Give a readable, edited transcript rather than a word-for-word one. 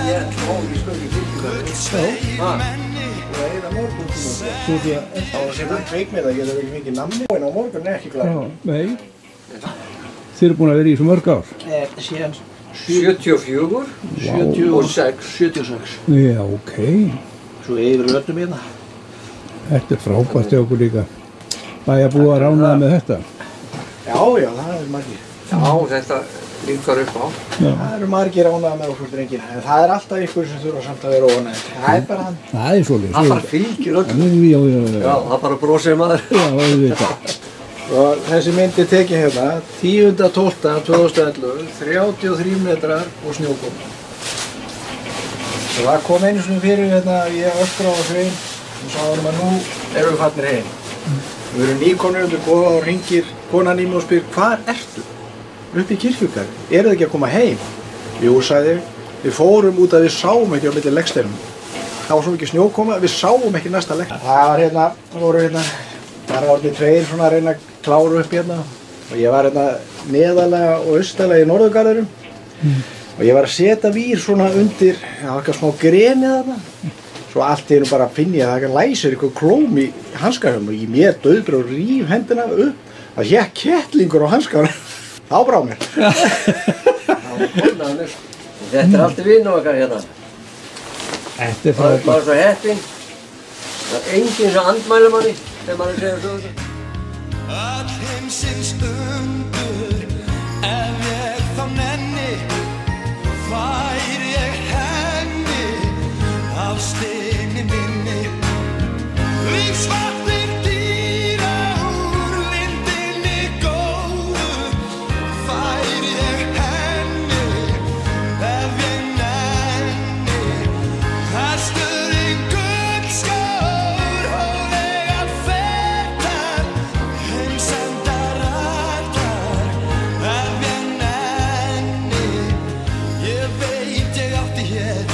ég skal ekki kirkjugarði. Og eina morguntíma. Svo því að... Þá sem kveikmynda getur ekki mikið namni. En á morgun ekki Já, klar. nei. Þið eru búin að vera í svo mörg ár. Síðan 74, 76. Já, ok. Svo yfir öllum hérna. Þetta er frábært hjá okkur líka. Bæjarbúar að ránaði með þetta. Já, það er margir. Já, þetta líkar upp á. Það eru margir ánægðir með okkur drengina. En það er alltaf ykkur sem þurfa samt að vera óánægðir. Það er bara hann. Það er svolítið. Það bara fylgir öll. Já, það bara brosir maður. Já, auðvitað. Og þessi mynd er tekið hérna 10.12.2011, 33 metrar og snjókom. Og það kom einu sinni fyrir hérna, ég öskra á Svein og sagði að nú erum við farnir heim. Við erum nýkonur undir góða og hringir konan í mig og spyr, hvar ertu? Upp í kirkjugarði. Eru þið ekki að koma heim? Jú, sagði við fórum út að við sáum ekki á milli leggsteinum. Það var svo mikið snjókoma, við sáum ekki næsta legg. Það voru orðið tveir svona að reyna að klára upp hérna. Og ég var hérna neðarlega og austalega í Norðurgarðurum. Og ég var að setja vír svona undir, það var eitthvað smá greni þarna. Svo allt í einu bara finn ég að það læsir eitthvað klóm í hanskahjálm og ég mér dauðbrá og ríf hendina upp. Það hékk kettlingur á hanskahjálm. Þá brá mér. Þetta er alltaf vinn okkar hérna. Þetta er Það er frábært. bara svo heppinn. Það er enginn sem andmælir manni þegar maður segir sögur. Öll heimsins undur, ef ég þá nenni, færi ég henni af steini minni. Lífsvatnið dýra úr lindinni góðu, færi ég henni ef ég nenni. Hesturinn gullskór, hólegar fetar, heimsendar allar, ef ég nenni. Ég veit ég átti hér